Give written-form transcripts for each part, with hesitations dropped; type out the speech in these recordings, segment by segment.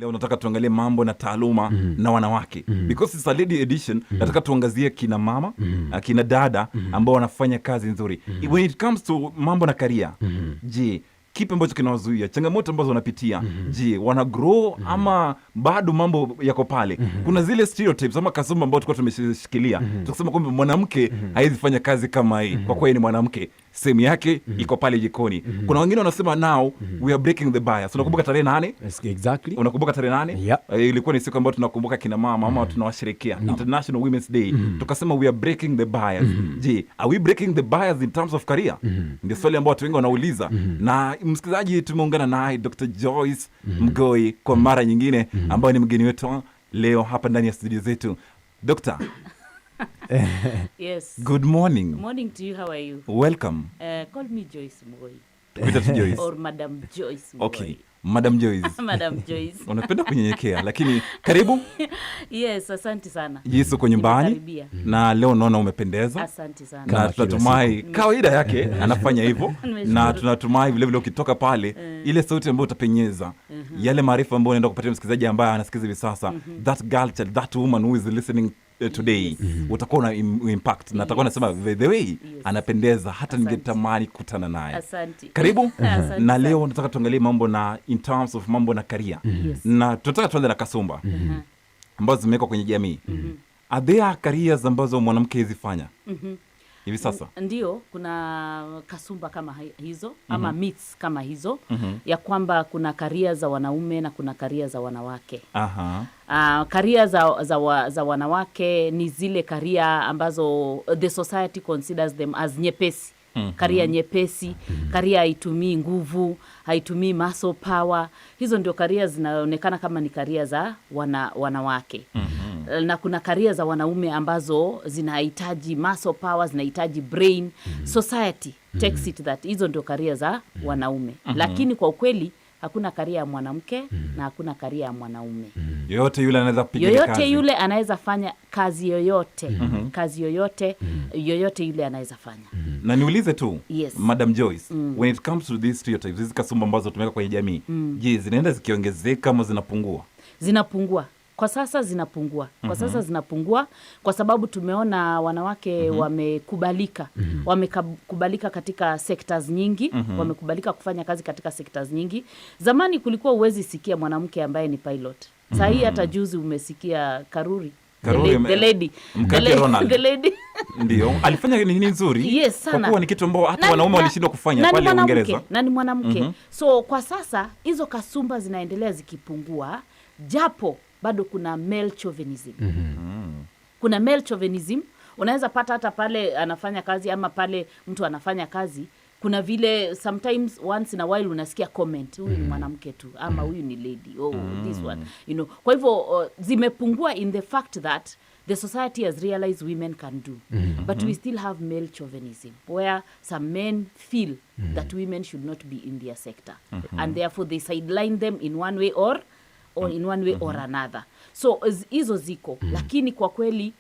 Leo nataka tuangalie mambo na taaluma na wanawake. Because it's a lady edition, nataka tuangazie kina mama, kina dada ambao wanafanya kazi nzuri. When it comes to mambo na career, je, kipi ambacho kinawazuia? Changamoto ambazo wanapitia. Je, wana grow ama bado mambo yako pale? Kuna zile stereotypes ama kasumba ambazo tulikuwa tumeshikilia. Tukisema kwamba mwanamke haiwezi fanya kazi kama hii. Kwa kweli ni mwanamke, sehemu yake iko pale jikoni. Kuna wengine wanasema now we are breaking the bias. Unakumbuka tarehe 8? Exactly. Unakumbuka tarehe 8? Yeah. Ilikuwa ni siku ambayo tunakumbuka kina mama ama tunawashirikia International Women's Day. Tukasema we are breaking the bias. Je, are we breaking the bias in terms of career? Ndio swali ambao watu wengi wanauliza. Na msikilizaji, tumeungana naye Dr. Joyce Mghoi kwa mara nyingine, ambaye ni mgeni wetu leo hapa ndani ya studio zetu. Doctor. Yes. Good morning. Morning to you. How are you? Welcome. Call me Joyce Mghoi. Joyce. Or Madam Joyce Mghoi. Okay. Madam Joyce. Madam Joyce. Unapenda kunyenyekea, lakini karibu. Yes, asante sana. Yesu kwa nyumbani. Na leo naona umependeza. Asante sana. Na tunatumai kawaida yake anafanya hivyo. Na tunatumai vile vile ukitoka pale ile sauti ambayo utapenyeza, yale maarifa ambayo unaenda kupatia msikilizaji ambaye anasikiza hivi sasa, that girl child, that woman who is listening today, utakuwa na impact. Na atakuwa anasema the way anapendeza, hata ningetamani kukutana naye. Asante. Karibu. Na leo nataka tuangalie mambo na in terms of mambo na career. Na tunataka tuanze na kasumba ambazo zimewekwa kwenye jamii. Are there careers ambazo mwanamke hizifanya hivi sasa? Ndio, kuna kasumba kama hizo ama myths kama hizo ya kwamba kuna career za wanaume na kuna career za wanawake. Career za wanawake ni zile career ambazo the society considers them as nyepesi. Career nyepesi, career haitumii nguvu, haitumii muscle power. Hizo ndio career zinaonekana kama ni career za wanawake. Na kuna career za wanaume ambazo zinahitaji muscle power, zinahitaji brain. Society takes it that hizo ndio career za wanaume. Lakini kwa ukweli hakuna career ya mwanamke na hakuna career ya mwanaume. Yoyote yule anaweza piga kazi. Yoyote yule anaweza fanya kazi yoyote. Kazi yoyote yule anaweza fanya. Na niulize tu, yes, Madam Joyce, when it comes to these stereotypes, hizi kasumba ambazo tumeweka kwenye jamii, je, zinaenda zikiongezeka ama zinapungua? Zinapungua. Kwa sasa zinapungua. Kwa sasa zinapungua kwa sababu tumeona wanawake wamekubalika. Wamekubalika katika sectors nyingi, wamekubalika kufanya kazi katika sectors nyingi. Zamani kulikuwa uwezi sikia mwanamke ambaye ni pilot. Sasa hii hata juzi umesikia Karuri. The lady. The lady. Ndio, alifanya nini nzuri? Yes, sana. Kwa kuwa ni kitu ambao hata wanaume walishindwa kufanya pale Uingereza. Na ni mwanamke. So kwa sasa hizo kasumba zinaendelea zikipungua, japo bado kuna male chauvinism. Kuna male chauvinism. Unaweza pata hata pale anafanya kazi ama pale mtu anafanya kazi, kuna vile sometimes once in a while unasikia comment, huyu ni mwanamke tu ama huyu ni lady, this one, you know. Kwa hivyo zimepungua in the fact that the society has realized women can do. But we still have male chauvinism where some men feel that women should not be in their sector. And therefore they sideline them in one way or in one way or another. So hizo ziko, lakini kwa kweli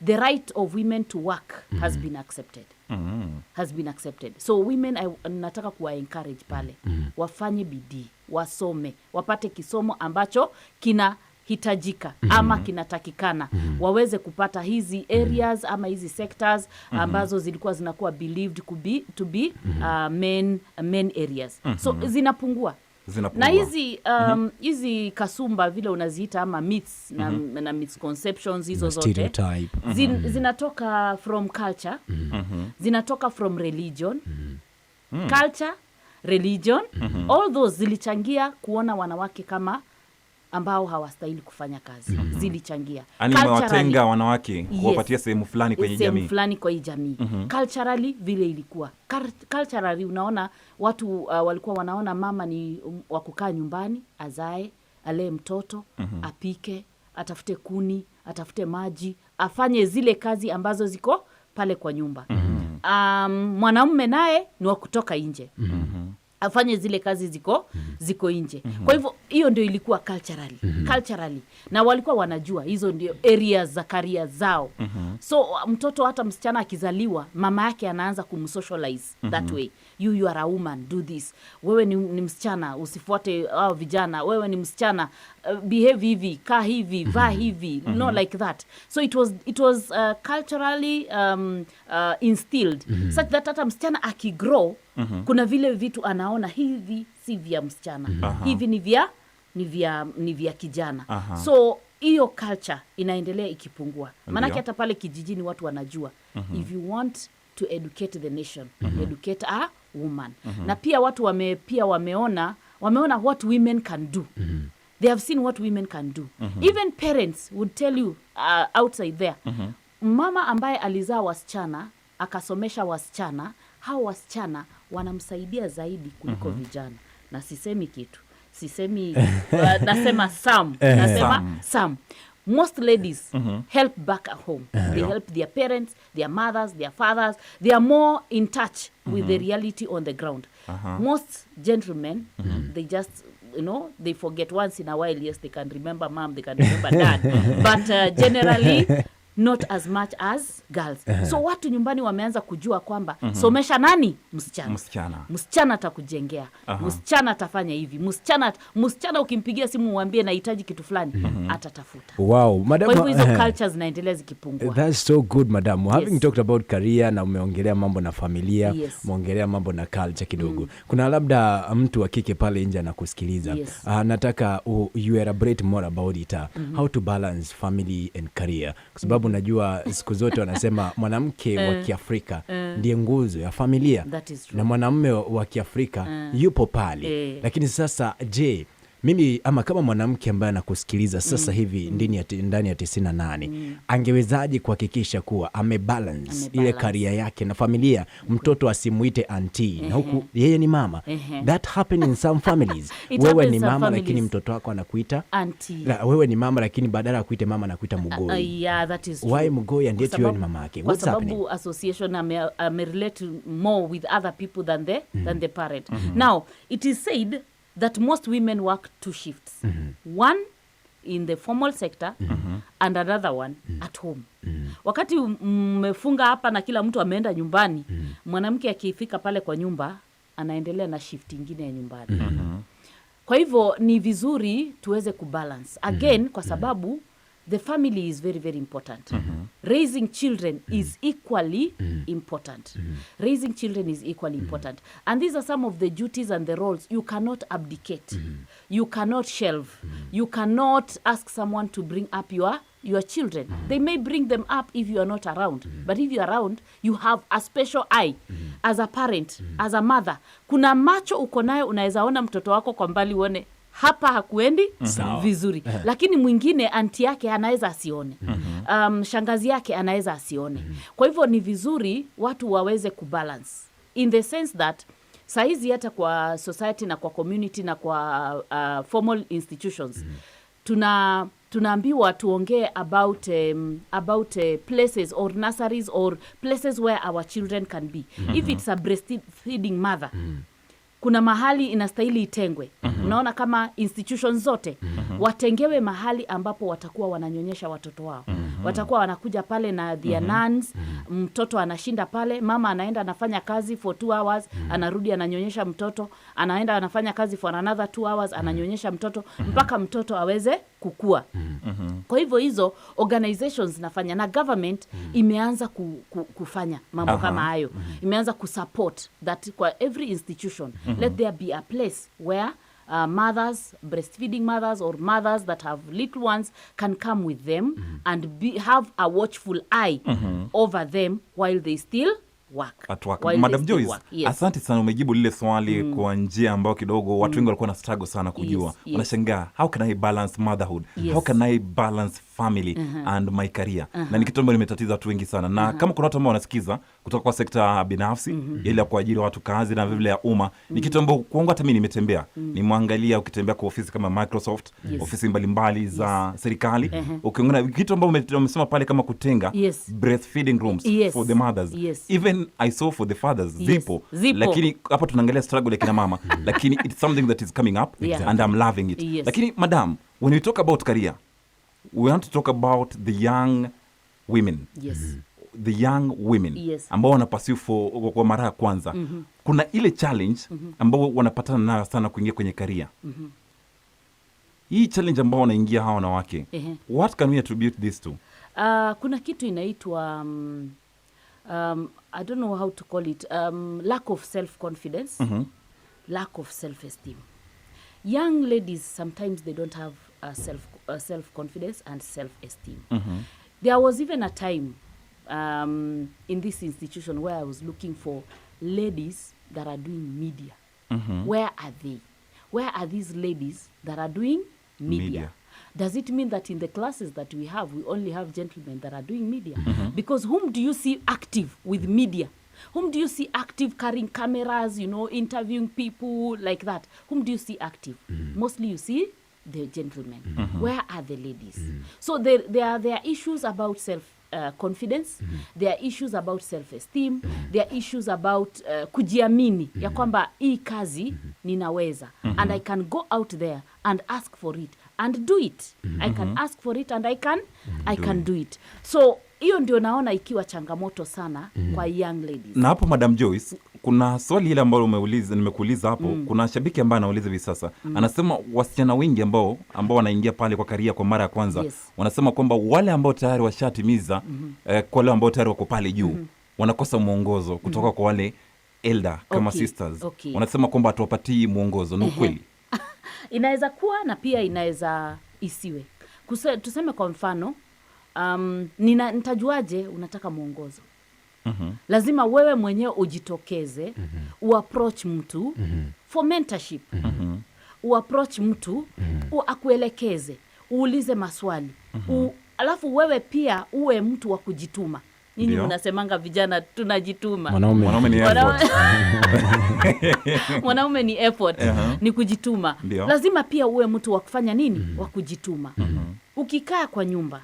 the right of women to work has been accepted. Has been accepted. So women, nataka kuwa encourage pale. Wafanye bidii, wasome, wapate kisomo ambacho kinahitajika ama kinatakikana. Waweze kupata hizi areas ama hizi sectors ambazo zilikuwa zinakuwa believed to be men areas. So zinapungua. Na hizi kasumba vile unaziita ama myths na misconceptions hizo zote zinatoka from culture, zinatoka from religion. Culture, religion, all those zilichangia kuona wanawake kama ambao hawastahili kufanya kazi. Zilichangia. Ani mewatenga wanawake kuwapatia sehemu fulani kwenye jamii. Sehemu fulani kwa hii jamii. Culturally vile ilikuwa. Culturally unaona watu walikuwa wanaona mama ni wakukaa nyumbani, azae, alee mtoto, apike, atafute kuni, atafute maji, afanye zile kazi ambazo ziko pale kwa nyumba. Mwanamume naye ni wa kutoka nje. Afanye zile kazi ziko nje. Kwa hivyo hiyo ndio ilikuwa culturally na walikuwa wanajua hizo ndio areas za career zao. So mtoto hata msichana akizaliwa, mama yake anaanza kumsocialize that way. You are a woman, do this. Wewe ni msichana, usifuate vijana. Wewe ni msichana, behave hivi, kaa hivi, vaa hivi, no like that. So it was culturally instilled such that hata msichana akigrow, kuna vile vitu anaona hivi si vya msichana, hivi ni vya kijana. So hiyo culture inaendelea ikipungua. Maanake hata pale kijijini watu wanajua if you want to educate the nation, educate a woman. Na pia watu wameona what women can do. They have seen what women can do. Even parents would tell you outside there, mama ambaye alizaa wasichana akasomesha wasichana, hao wasichana wanamsaidia zaidi kuliko vijana. Na sisemi kitu, nasema some. Most ladies help back at home. They help their parents, their mothers, their fathers. They are more in touch with the reality on the ground. Most gentlemen, they just, they forget once in a while. Yes, they can remember mom, they can remember dad. But generally, not as much as girls. So watu nyumbani wameanza kujua kwamba somesha nani? Msichana atakujengea. Msichana atafanya hivi. Msichana ukimpigia simu uambie nahitaji kitu fulani, atatafuta. Wow, madam. Kwa hivyo hizo cultures zinaendelea zikipungua. That's so good, madam. Having talked about career na umeongelea mambo na familia, umeongelea mambo na culture kidogo. Kuna labda mtu wa kike pale nje anakusikiliza. Nataka you elaborate more about it. How to balance family and career. Kwa sababu najua siku zote wanasema mwanamke wa Kiafrika ndiye nguzo ya familia na mwanamume wa Kiafrika yupo pale. Lakini sasa je, mimi ama kama mwanamke ambaye anakusikiliza sasa hivi ndani ya 98 angewezaje kuhakikisha kuwa amebalance ile career yake na familia, mtoto asimuite auntie na huku yeye ni mama? That happen in some families. Wewe ni mama lakini mtoto wako anakuita auntie. Wewe ni mama lakini badala ya kuita mama anakuita Mghoi. Yeah, that is true. Why Mghoi and yet wewe ni mama yake? What's happening? Kwa sababu association relate more with other people than the parent. Now, it is said that most women work 2 shifts. One in the formal sector and another one at home. Wakati mmefunga hapa na kila mtu ameenda nyumbani, mwanamke akifika pale kwa nyumba anaendelea na shift nyingine ya nyumbani. Kwa hivyo ni vizuri tuweze kubalance again, kwa sababu the family is very, very important. Raising children is equally important. Raising children is equally important. And these are some of the duties and the roles you cannot abdicate. You cannot shelve. You cannot ask someone to bring up your children. They may bring them up if you are not around. But if you are around, you have a special eye as a parent, as a mother. Kuna macho uko nayo, unaweza ona mtoto wako kwa mbali uone hapa hakuendi vizuri. Lakini mwingine anti yake anaweza asione. Shangazi yake anaweza asione. Kwa hivyo ni vizuri watu waweze kubalance. In the sense that saizi hata kwa society na kwa community na kwa formal institutions tunaambiwa tuongee about places or nurseries or places where our children can be. If it's a breastfeeding mother, kuna mahali inastahili itengwe. Unaona kama institutions zote watengewe mahali ambapo watakuwa wananyonyesha watoto wao. Watakuwa wanakuja pale na their nuns, mtoto anashinda pale, mama anaenda anafanya kazi for 2 hours, anarudi ananyonyesha mtoto, anaenda anafanya kazi for another 2 hours, ananyonyesha mtoto mpaka mtoto aweze kukua. Kwa hivyo hizo organizations zinafanya, na government imeanza kufanya mambo kama hayo. Imeanza kusupport that kwa every institution let there be a place where mothers, breastfeeding mothers or mothers that have little ones can come with them and have a watchful eye over them while they still work. Madam Joyce, asante sana, umejibu lile swali kwa njia ambayo kidogo watu wengi walikuwa na struggle sana kujua. Wanashangaa, how can I balance motherhood? How can I balance family and my career. Na ni kitu ambacho limetatiza watu wengi sana. Na kama kuna watu ambao wanasikiza kutoka kwa sekta binafsi, ile ya kuajiri watu kazi na vile ya umma, ni kitu ambacho kwangu hata mimi nimetembea. Nimwangalia ukitembea kwa ofisi kama Microsoft, ofisi mbalimbali za serikali, ukiongea kitu ambacho umesema pale kama kutenga breastfeeding rooms for the mothers. Even I saw for the fathers, zipo. Lakini hapa tunaangalia struggle ya kina mama, lakini it's something that is coming up and I'm loving it. Lakini madam, when we talk about career, we want to talk about the young women. The young women ambao wanapasiu kwa mara ya kwanza. Kuna ile challenge ambao wanapatana nayo sana kuingia kwenye career. Hii challenge ambao wanaingia hawa wanawake, what can we attribute this to? Kuna kitu inaitwa I don't know how to call it, lack of self-confidence, lack of self-esteem. Young ladies, sometimes they don't have self-confidence and self-esteem. There was even a time in this institution where I was looking for ladies that are doing media. Where are they? Where are these ladies that are doing media? Does it mean that in the classes that we have, we only have gentlemen that are doing media? Because whom do you see active with media? Whom do you see active carrying cameras, interviewing people like that? Whom do you see active? Mostly you see the gentlemen. Where are the ladies? So there are issues about self-confidence. There are issues about self-esteem. There are issues about kujiamini. Ya kwamba hii kazi ninaweza. And I can go out there and ask for it and do it. I can ask for it and I can do it. So hiyo ndio naona ikiwa changamoto sana kwa young ladies. Na hapo Madam Joyce, kuna swali ile ambalo nimekuuliza hapo, kuna shabiki ambaye anauliza hivi sasa. Anasema wasichana wengi ambao wanaingia pale kwa career kwa mara ya kwanza, wanasema kwamba wale ambao tayari washatimiza kwa wale ambao tayari wako pale juu, wanakosa mwongozo kutoka kwa wale elder kama sisters. Wanasema kwamba hatuwapatii mwongozo. Ni ukweli? Inaweza kuwa na pia inaweza isiwe. Tuseme kwa mfano, nitajuaje unataka mwongozo? Lazima wewe mwenyewe ujitokeze, uapproach mtu for mentorship. Uapproach mtu, akuelekeze, uulize maswali. Alafu wewe pia uwe mtu wa kujituma. Nini unasemanga vijana tunajituma? Mwanaume ni effort. Mwanaume ni effort, ni kujituma. Lazima pia uwe mtu wa kufanya nini? Wa kujituma. Ukikaa kwa nyumba,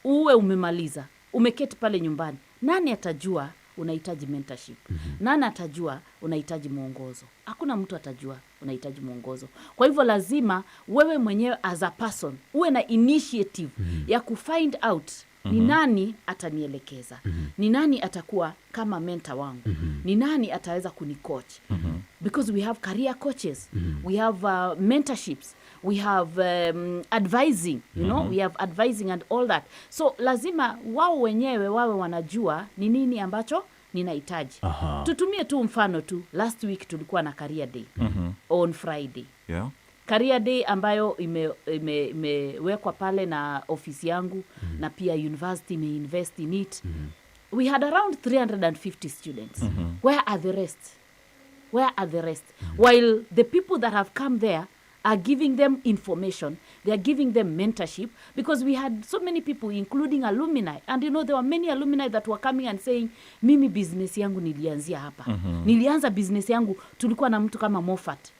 uwe umemaliza, umeketi pale nyumbani, nani atajua unahitaji mentorship? Nani atajua unahitaji mwongozo? Hakuna mtu atajua unahitaji mwongozo. Kwa hivyo lazima wewe mwenyewe as a person uwe na initiative ya kufind out ni nani atanielekeza, ni nani atakuwa kama mentor wangu, ni nani ataweza kunicoach. Because we have career coaches, we have mentorships, we have advising, we have advising and all that. So lazima wao wenyewe wawe wanajua ni nini ambacho ninahitaji. Tutumie tu mfano tu, last week tulikuwa na career day on Friday. Career day ambayo imewekwa pale na ofisi yangu na pia university imeinvest in it. We had around 350 students. Where are the rest? Where are the rest? While the people that have come there are giving them information, they are giving them mentorship, because we had so many people including alumni, and there were many alumni that were coming and saying, mimi business yangu nilianzia hapa. Nilianza business yangu, tulikuwa na mtu kama Moffat.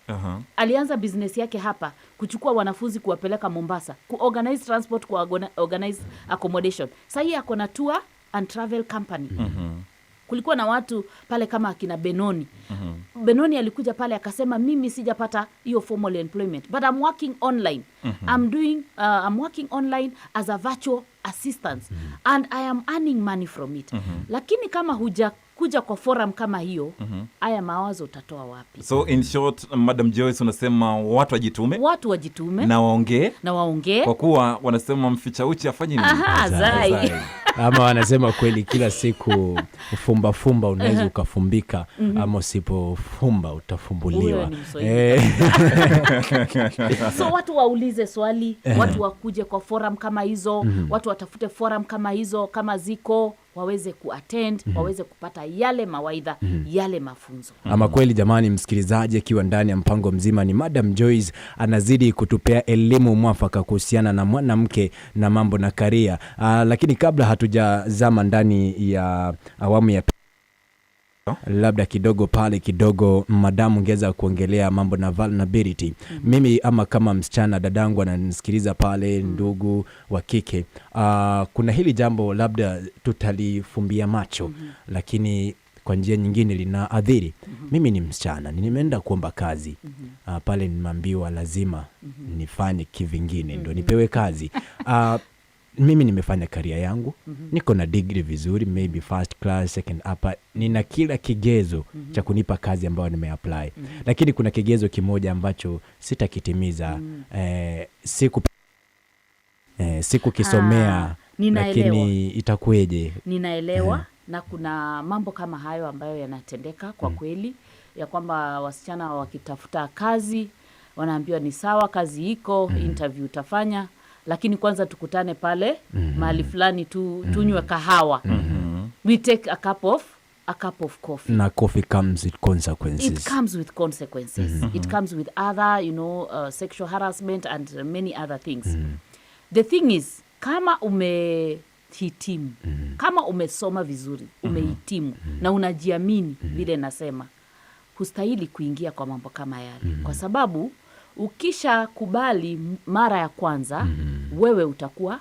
Alianza business yake hapa, kuchukua wanafunzi kuwapeleka Mombasa, kuorganize transport, kuorganize accommodation. Sasa ako na tour and travel company. Kulikuwa na watu pale kama akina Benoni. Benoni alikuja pale akasema, mimi sijapata hiyo formal employment, but I'm working online. I'm working online as a virtual assistant and I am earning money from it. Lakini kama kuja kwa forum kama hiyo, haya mawazo utatoa wapi? So in short, Madam Joyce, unasema watu wajitume na waongee kwa kuwa wanasema mficha uchi afanye nini? Zai. Ama wanasema kweli kila siku fumba unaweza ukafumbika, ama usipofumba utafumbuliwa. So watu waulize swali, watu wakuje kwa forum kama hizo, watu watafute forum kama hizo kama ziko, waweze kuattend, waweze kupata yale mawaidha, yale mafunzo. Ama kweli jamani, msikilizaji, akiwa ndani ya mpango mzima ni Madam Joyce anazidi kutupea elimu mwafaka kuhusiana na mwanamke na mambo na karia. Lakini kabla hatujazama ndani ya awamu ya labda kidogo madamu ungeza kuongelea mambo na vulnerability. Mimi ama kama msichana dadangu ananisikiliza pale, ndugu wa kike, kuna hili jambo labda tutalifumbia macho, lakini kwa njia nyingine linaadhiri. Mimi ni msichana, nimeenda kuomba kazi. Pale nimeambiwa lazima nifanye kivingine ndio nipewe kazi. Mimi nimefanya career yangu, niko na degree vizuri, maybe first class, second upper, nina kila kigezo cha kunipa kazi ambayo nimeapply. Lakini kuna kigezo kimoja ambacho sitakitimiza. Siku kisomea, lakini itakueje? Ninaelewa. Na kuna mambo kama hayo ambayo yanatendeka kwa kweli, ya kwamba wasichana wakitafuta kazi wanaambiwa ni sawa, kazi iko, interview utafanya, lakini kwanza tukutane pale mahali fulani tunywe kahawa. We take a cup of coffee. Na coffee comes with consequences. It comes with consequences. It comes with other, sexual harassment and many other things. The thing is, kama umehitimu, kama umesoma vizuri, umehitimu na unajiamini vile nasema, hustahili kuingia kwa mambo kama yale. Kwa sababu ukisha kubali mara ya kwanza, wewe utakuwa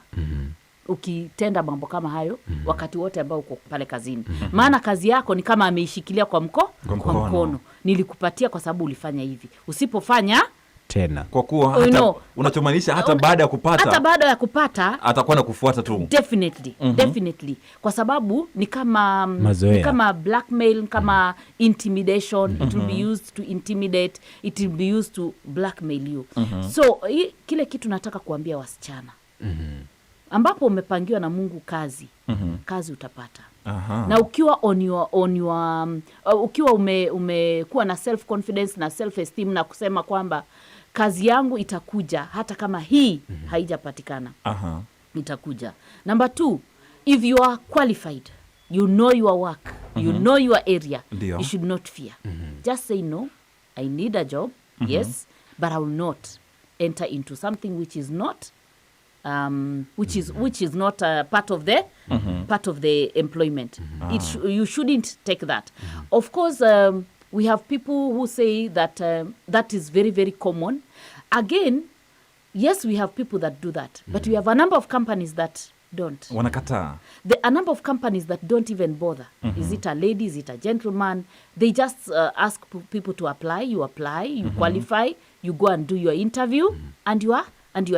ukitenda mambo kama hayo wakati wote ambao uko pale kazini. Maana kazi yako ni kama ameishikilia kwa mkono. Nilikupatia kwa sababu ulifanya hivi. Usipofanya tena, kwa kuwa hata unachomaanisha hata baada ya kupata atakuwa na kufuata tu. Definitely. Kwa sababu ni kama blackmail, kama intimidation. It will be used to intimidate, it will be used to blackmail you. So kile kitu nataka kuambia wasichana, ambapo umepangiwa na Mungu kazi utapata. Na ukiwa ukiwa umekuwa na self confidence na self esteem na kusema kwamba kazi yangu itakuja hata kama hii haijapatikana, itakuja. Number 2, if you are qualified, you know your work, you know your area, you should not fear. Just say no, I need a job, yes, but I will not enter into something which is not which is not part of the employment. You shouldn't take that. Of course, we have people who say that that is very, very common. Again, yes, we have people that do that, but we have a number of companies that don't. Wanakataa. A number of companies that don't even bother. Is it a lady? Is it a gentleman? They just ask people to apply. You apply, you qualify, you go and do your interview, and you are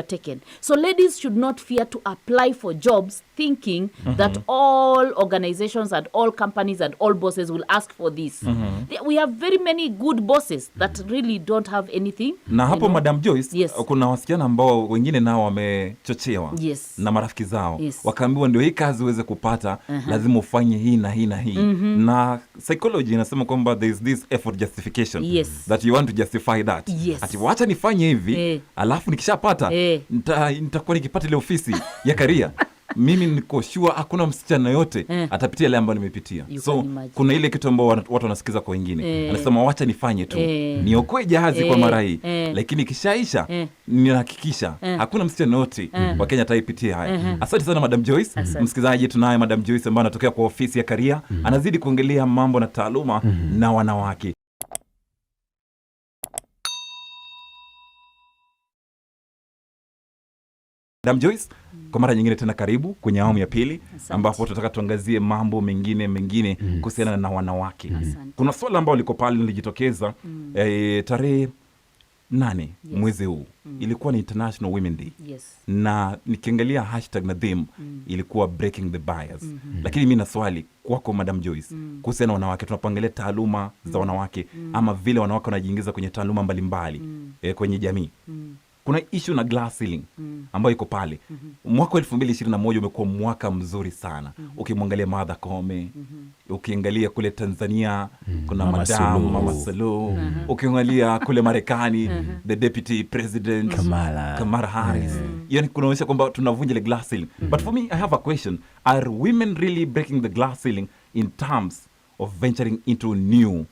taken. So ladies should not fear to apply for jobs thinking that all organizations and all companies and all bosses will ask for this. We have very many good bosses that really don't have anything. Na hapo Madam Joyce, yes, kuna wasichana ambao wengine nao wamechochewa na marafiki zao. Wakaambiwa ndio hii kazi uweze kupata, lazima ufanye hii na hii na hii. Na psychology inasema kwamba there is this effort justification, that you want to justify that. Ati wacha nifanye hivi, alafu nikishapata nitakuwa nikipata ile ofisi ya career. Mimi niko sure hakuna msichana yote atapitia ile ambayo nimepitia. So kuna ile kitu ambao watu wanasikiza kwa wengine. Anasema wacha nifanye tu. Niokoe jahazi kwa mara hii. Lakini kishaisha ninahakikisha hakuna msichana yote wa Kenya ataipitia haya. Asante sana Madam Joyce. Msikizaji, tunaye Madam Joyce ambaye anatokea kwa ofisi ya career. Anazidi kuongelea mambo na taaluma na wanawake. Madam Joyce, kwa mara nyingine tena karibu kwenye awamu ya pili, ambapo tunataka tuangazie mambo mengine kuhusiana na wanawake. Kuna swala ambalo liko pale lilijitokeza tarehe 8 mwezi huu. Ilikuwa ni International Women Day. Na nikiangalia hashtag na theme ilikuwa breaking the bias. Lakini mimi na swali kwako Madam Joyce, kuhusiana na wanawake, tunapoangalia taaluma za wanawake ama vile wanawake wanajiingiza kwenye taaluma mbalimbali kwenye jamii. kuna issue na glass ceiling ambayo iko pale. Mwaka 2021 umekuwa mwaka mzuri sana. Ukimwangalia Martha Koome, ukiangalia kule Tanzania kuna Mama Suluhu, ukiangalia kule Marekani the deputy president Kamala Harris. Yani kunaonyesha kwamba tunavunja ile glass ceiling. But for me, I have a question. Are women really breaking the glass ceiling in terms of venturing into new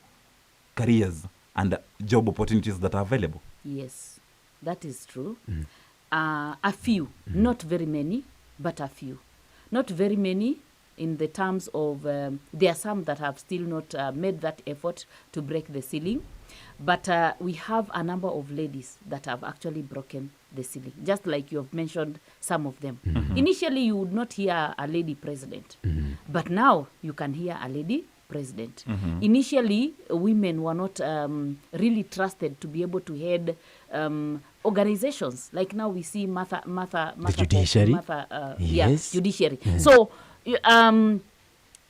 careers and job opportunities that are available? Yes, that is true. A few, not very many, but a few. Not very many in the terms of, there are some that have still not made that effort to break the ceiling. But we have a number of ladies that have actually broken the ceiling, just like you have mentioned some of them. Initially, you would not hear a lady president, but now you can hear a lady president. Initially, women were not really trusted to be able to head organizations. Like now we see Martha the judiciary. Yes. Judiciary. So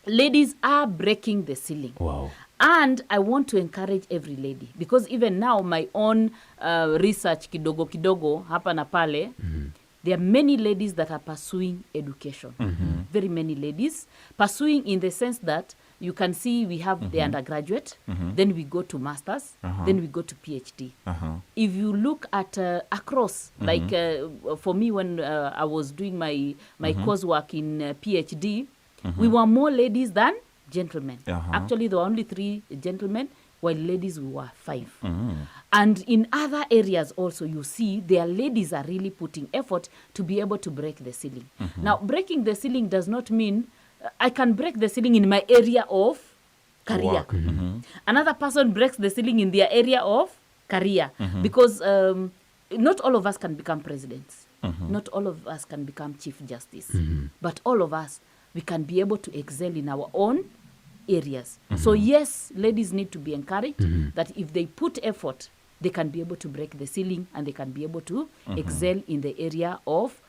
ladies are breaking the ceiling. Wow. And I want to encourage every lady, because even now my own research kidogo hapa na pale, there are many ladies that are pursuing education. Very many ladies pursuing, in the sense that you can see we have the undergraduate, then we go to masters, then we go to PhD. If you look at across, like for me when I was doing my coursework in PhD, we were more ladies than gentlemen. Actually, there were only 3 gentlemen, while ladies we were 5. And in other areas also, you see, their ladies are really putting effort to be able to break the ceiling. Now, breaking the ceiling does not mean I can break the ceiling in my area of career. Another person breaks the ceiling in their area of career. Because not all of us can become presidents. Not all of us can become chief justice. But all of us, we can be able to excel in our own areas. So yes, ladies need to be encouraged that if they put effort, they can be able to break the ceiling, and they can be able to excel in the area of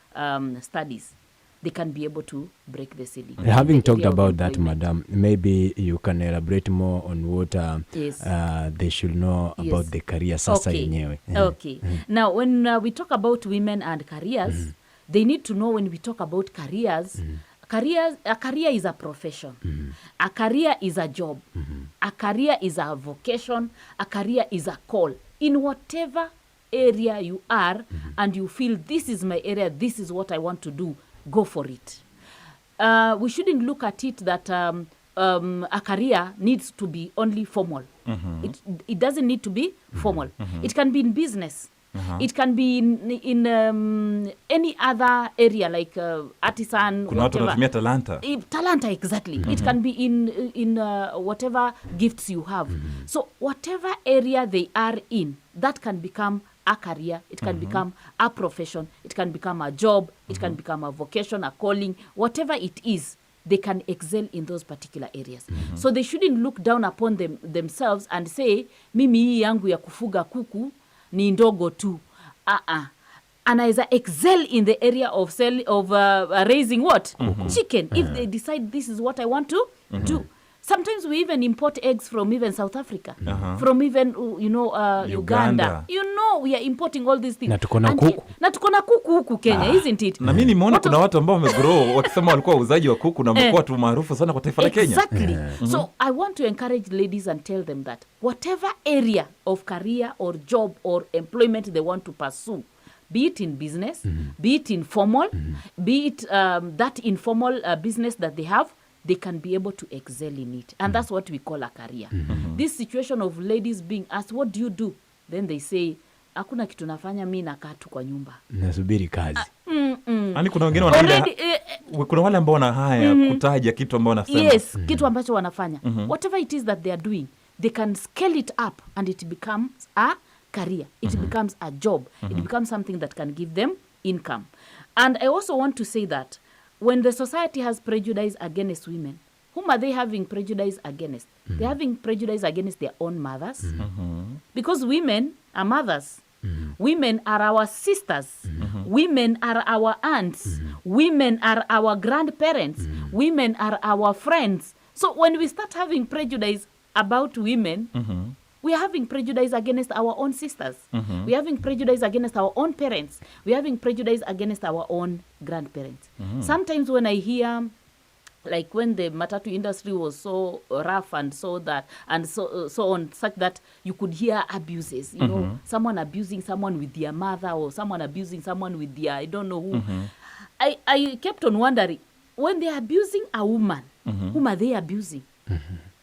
studies. They can be able to break the ceiling. Having talked about that, madam, maybe you can elaborate more on what they should know about the career sasa yenyewe. Okay. Now, when we talk about women and careers, they need to know, when we talk about careers, a career is a profession. A career is a job. A career is a vocation. A career is a call. In whatever area you are, and you feel this is my area, this is what I want to do, go for it. We shouldn't look at it that a career needs to be only formal. It doesn't need to be formal. It can be in business. It can be in any other area, like artisan, kuna watu wanatumia talanta. Talanta, exactly. It can be in whatever gifts you have. So whatever area they are in, that can become a career, it can become a profession, it can become a job, it can become a vocation, a calling, whatever it is, they can excel in those particular areas. So they shouldn't look down upon themselves and say, mimi hii yangu ya kufuga kuku ni ndogo tu. Anaweza excel in the area of raising what? Chicken. If they decide this is what I want to do. Sometimes we even import eggs from even South Africa, from even, Uganda. We are importing all these things. Na tuko na kuku huku Kenya, isn't it? Na mimi nimeona kuna watu ambao wamegrow wakisema walikuwa wauzaji wa kuku na wamekuwa tu maarufu sana kwa taifa la Kenya. Exactly. So I want to encourage ladies and tell them that whatever area of career or job or employment they want to pursue, be it in business, be it in formal, be it that informal business that they have, they can be able to excel in it. And that's what we call a career. This situation of ladies being asked, what do you do? Then they say, hakuna kitu nafanya, mimi nakaa tu kwa nyumba. Nasubiri kazi. Yaani kuna wengine wanaenda, kuna wale ambao wana haya kutaja kitu ambao wanasema. Yes, kitu ambacho wanafanya. Whatever it is that they are doing, they can scale it up and it becomes a career. It becomes a job. It becomes something that can give them income. And I also want to say that when the society has prejudice against women, whom are they having prejudice against? They're having prejudice against their own mothers. Because women are mothers. Women are our sisters. Women are our aunts. Women are our grandparents. Women are our friends. So when we start having prejudice about women, we are having prejudice against our own sisters. We are having prejudice against our own parents. We are having prejudice against our own grandparents. Sometimes when I hear, like when the matatu industry was so rough and so on, such that you could hear abuses, you know, someone abusing someone with their mother, or someone abusing someone with their, I don't know who. I kept on wondering, when they are abusing a woman, whom are they abusing?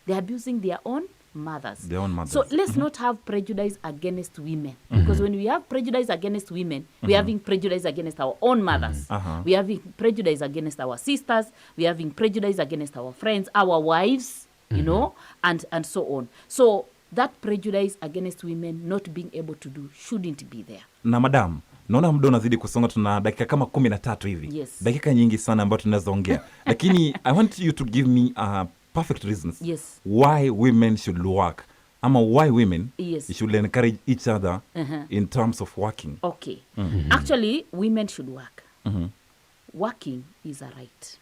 They're abusing their own mothers. Their own mothers. So let's not have prejudice against women. Because when we have prejudice against women, we're having prejudice against our own mothers. We're having prejudice against our sisters. We're having prejudice against our friends, our wives, you know, and so on. So that prejudice against women not being able to do shouldn't be there. Na madam, naona muda unazidi kusonga, tuna dakika kama 13 hivi. Yes. Dakika nyingi sana ambayo tunaweza ongea. Lakini I want you to give me perfect reasons why women should work, ama why women should encourage each other in terms of working. Okay. Actually, women should work. Working is a right.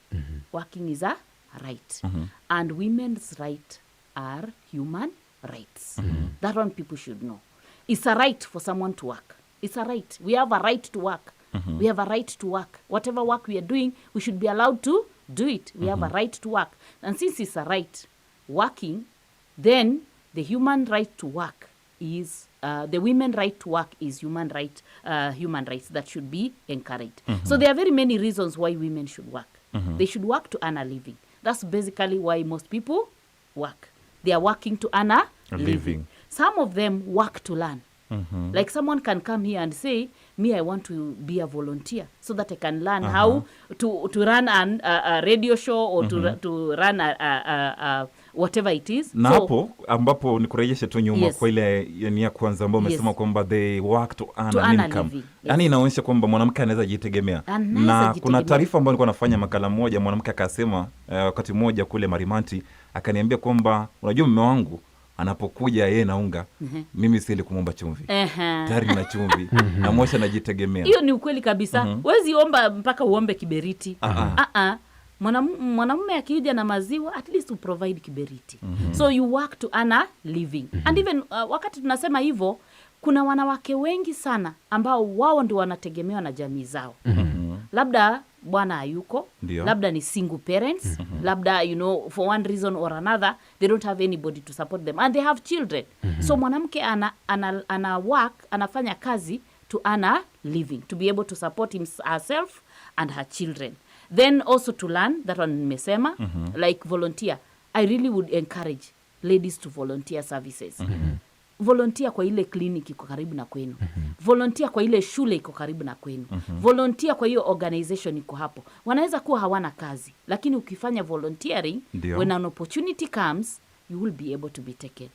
Working is a right. And women's rights are human rights. That one people should know. It's a right for someone to work. It's a right. We have a right to work. We have a right to work. Whatever work we are doing, we should be allowed to do it. We have a right to work. And since it's a right, working, then the human right to work is, the women right to work is human rights that should be encouraged. So there are very many reasons why women should work. They should work to earn a living. That's basically why most people work. They are working to earn a living. Some of them work to learn. Like someone can come here and say, me, I want to be a volunteer so that I can learn how to run a radio show or to run a whatever it is. Na hapo ambapo nikurejeshe tu nyuma kwa ile ya kwanza ambapo umesema kwamba they work to earn income. Yaani inaonyesha kwamba mwanamke anaweza jitegemea. Na kuna taarifa ambayo nilikuwa nafanya makala moja, mwanamke akasema wakati mmoja kule Marimanti, akaniambia kwamba unajua mume wangu anapokuja yeye na unga, mimi sili kumomba chumvi. Tayari na chumvi. Na mwisho najitegemea. Hiyo ni ukweli kabisa. Wezi omba mpaka uombe kiberiti. Mwanamume akija na maziwa, at least provide kiberiti. So you work to earn a living. And even wakati tunasema hivyo, kuna wanawake wengi sana ambao wao ndio wanategemewa na jamii zao. Labda bwana hayuko, labda ni single parents, labda, you know, for one reason or another, they don't have anybody to support them. And they have children. So mwanamke ana work, anafanya kazi to earn a living, to be able to support herself and her children. Then also to learn, that one nimesema, like volunteer. I really would encourage ladies to volunteer services. Volunteer kwa ile clinic iko karibu na kwenu. Volunteer kwa ile shule iko karibu na kwenu. Volunteer kwa hiyo organization iko hapo. Wanaweza kuwa hawana kazi, lakini ukifanya volunteering, when an opportunity comes, you will be able to be taken.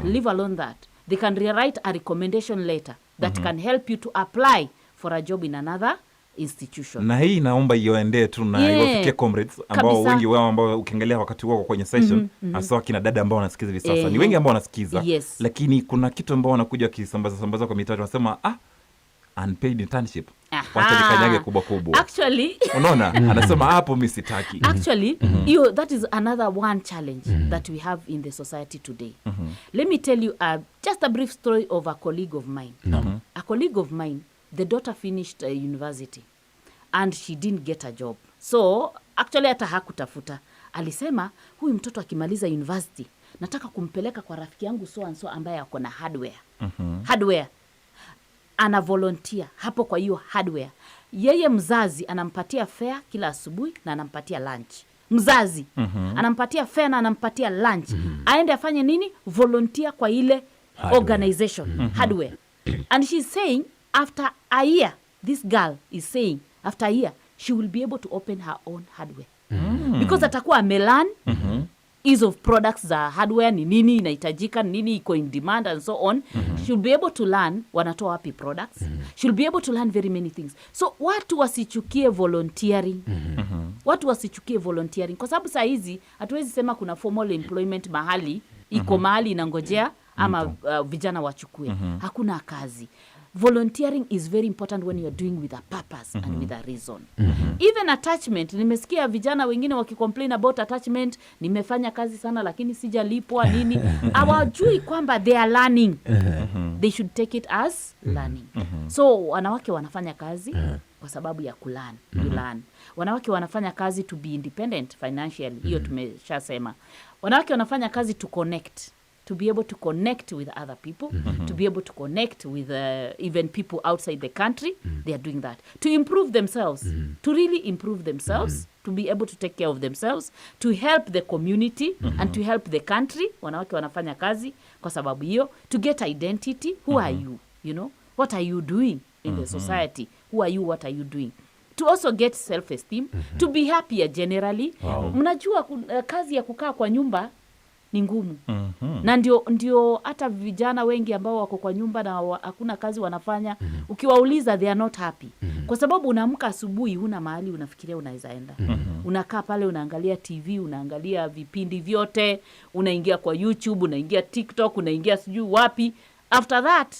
Leave alone that. They can rewrite a recommendation letter that can help you to apply for a job in another institution. Na hii naomba iende tu na iwafikie comrades ambao wengi wao ambao ukiangalia wakati wako kwenye session, hasa kina dada ambao wanasikiza hivi sasa. Ni wengi ambao wanasikiza. Lakini kuna kitu ambao wanakuja kisambaza kwa mitandao, wanasema unpaid internship. Wacha nikanyage kubwa. Actually, unaona, anasema hapo mimi sitaki. Actually, that is another one challenge that we have in the society today. Let me tell you just a brief story of a colleague of mine. A colleague of mine, the daughter finished university and she didn't get a job. So, actually hata hakutafuta. Alisema, huyu mtoto akimaliza university, nataka kumpeleka kwa rafiki yangu so and so ambaye ako na hardware. Hardware. Ana volunteer hapo kwa hiyo hardware. Yeye mzazi anampatia fare kila asubuhi na anampatia lunch. Mzazi anampatia fare na anampatia lunch. Aende afanye nini? Volunteer kwa ile organization, hardware. And she's saying, after a year, this girl is saying, after a year, she will be able to open her own hardware. Because atakuwa amelan ease of products za hardware, ni nini inahitajika, nini iko in demand and so on. She'll be able to learn wanatoa wapi products. She'll be able to learn very many things. So watu wasichukie volunteering. Watu wasichukie volunteering. Kwa sababu saa hizi hatuwezi sema kuna formal employment mahali iko mahali inangojea ama vijana wachukue. Hakuna kazi. volunteering is very important when you're doing with a purpose and with a reason. Even attachment, nimesikia vijana wengine wakicomplain about attachment, nimefanya kazi sana lakini sijalipwa nini. Hawajui kwamba they are learning. They should take it as learning. So wanawake wanafanya kazi kwa sababu ya kulearn. You learn. Wanawake wanafanya kazi to be independent financially. Hiyo tumeshasema. Wanawake wanafanya kazi to connect. To be able to connect with other people, to be able to connect with even people outside the country, they are doing that. To improve themselves, to really improve themselves, to be able to take care of themselves, to help the community and to help the country. Wanawake wanafanya kazi kwa sababu hiyo. To get identity, who are you? You know, what are you doing in the society? Who are you? What are you doing? To also get self-esteem, to be happier generally. Mnajua kazi ya kukaa kwa nyumba ni ngumu. Na ndio hata vijana wengi ambao wako kwa nyumba na hakuna kazi wanafanya, ukiwauliza they are not happy. Kwa sababu unaamka asubuhi huna mahali unafikiria unaweza enda. Unakaa pale unaangalia TV, unaangalia vipindi vyote, unaingia kwa YouTube, unaingia TikTok, unaingia sijui wapi. After that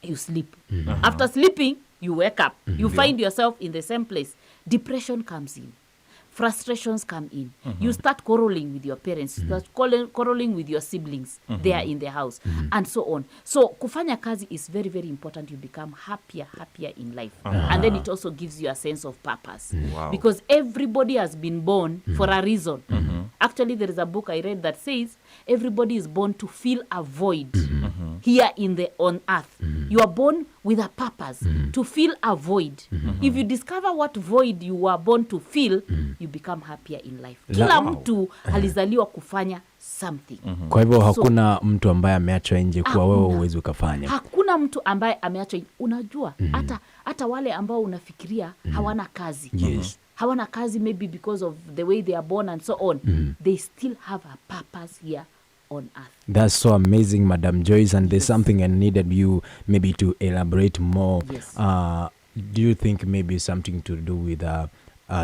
you sleep. After sleeping you wake up. You find yourself in the same place. Depression comes in. Frustrations come in. You start quarreling with your parents. You start quarreling with your siblings there in the house, and so on. So kufanya kazi is very, very important. You become happier in life. And then it also gives you a sense of purpose. Because everybody has been born for a reason. Actually, there is a book I read that says everybody is born to fill a void here on earth. You are born with a purpose to fill a void. If you discover what void you were born to fill, you become happier in life. Kila mtu alizaliwa kufanya something. Kwa hivyo hakuna mtu ambaye ameachwa nje kwa wewe uwezi ukafanya. Hakuna mtu ambaye ameachwa nje. Unajua, hata wale ambao unafikiria hawana kazi. Yes. Hawana kazi maybe because of the way they are born and so on. They still have a purpose here on earth. That's so amazing, Madam Joyce, and there's something I needed you maybe to elaborate more. Yes. Do you think maybe something to do with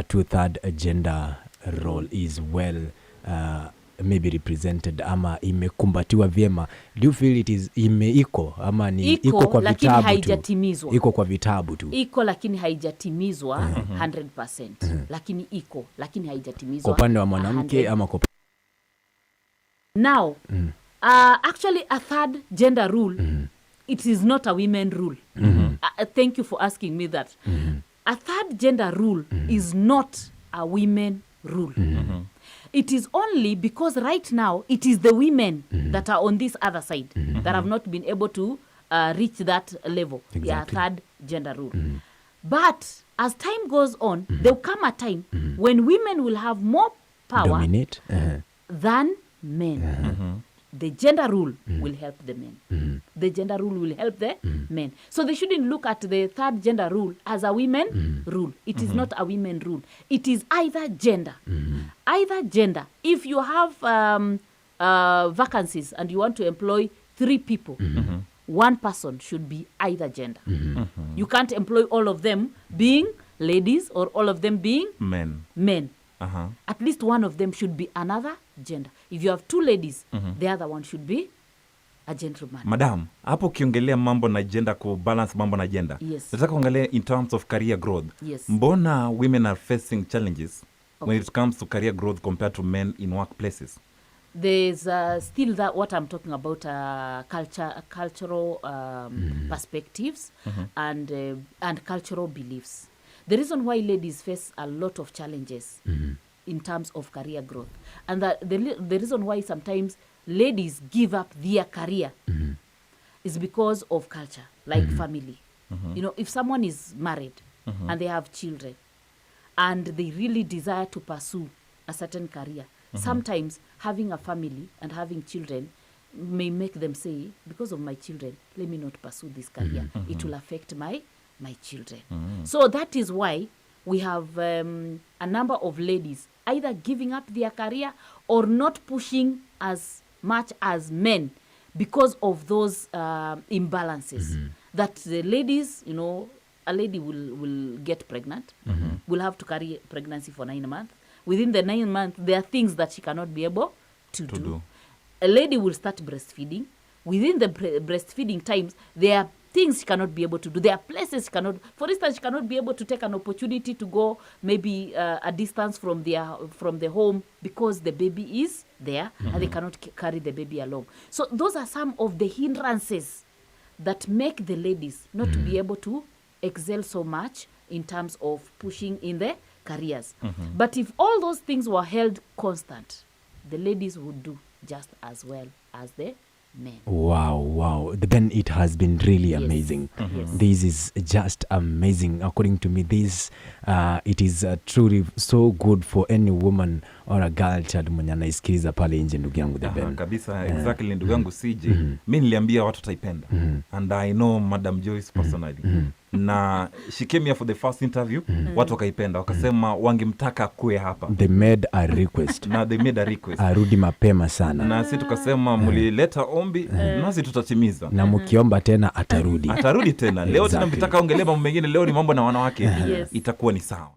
two-third gender role is well maybe represented ama imekumbatiwa vyema? Do you feel it is iko ama ni iko kwa vitabu tu? Iko kwa vitabu tu. Iko lakini haijatimizwa 100%. Lakini iko lakini haijatimizwa. Kwa upande wa mwanamke ama kwa Now, actually a third gender rule, it is not a women rule. Thank you for asking me that. A third gender rule is not a women rule. It is only because right now it is the women that are on this other side that have not been able to reach that level. Exactly. Yeah, third gender rule. But as time goes on, there will come a time when women will have more power dominate than men. The gender rule will help the men. The gender rule will help the men. So they shouldn't look at the third gender rule as a women rule. It is not a women rule. It is either gender. Either gender. If you have vacancies and you want to employ 3 people, one person should be either gender. You can't employ all of them being ladies or all of them being men. At least one of them should be another gender. If you have 2 ladies, the other one should be a gentleman. Madam, hapo ukiongelea mambo na gender, kubalance mambo na gender. Yes. Nataka kuongelea in terms of career growth. Yes. Mbona women are facing challenges when it comes to career growth compared to men in workplaces? There's still that what I'm talking about, cultural perspectives and cultural beliefs. The reason why ladies face a lot of challenges in terms of career growth, and the reason why sometimes ladies give up their career is because of culture, like family. You know, if someone is married and they have children and they really desire to pursue a certain career, sometimes having a family and having children may make them say, because of my children, let me not pursue this career. It will affect my children. So that is why we have a number of ladies either giving up their career or not pushing as much as men because of those imbalances. That the ladies, you know, a lady will get pregnant, will have to carry pregnancy for 9 months. Within the 9 months, there are things that she cannot be able to do. A lady will start breastfeeding. Within the breastfeeding times, there are things she cannot be able to do. There are places she cannot, for instance, she cannot be able to take an opportunity to go maybe a distance from the home because the baby is there and they cannot carry the baby along. So those are some of the hindrances that make the ladies not to be able to excel so much in terms of pushing in their careers. But if all those things were held constant, the ladies would do just as well as the men. Wow. Then it has been really amazing. Yes. This is just amazing. According to me, this it is truly so good for any woman or a girl child mwenye anaisikiliza pale nje, ndugu yangu The Ben. Kabisa, exactly, ndugu yangu CJ. Mimi niliambia watu taipenda. And I know Madam Joyce personally. Na she came here for the first interview, watu wakaipenda, wakasema wangemtaka kuwe hapa. They made a request. Na they made a request. Arudi mapema sana. Na sisi tukasema mlileta ombi, nasi tutatimiza. Na mkiomba tena atarudi. Atarudi tena. Leo tena mtaka ongelea mambo mengine, leo ni mambo na wanawake. Yes. Itakuwa ni sawa.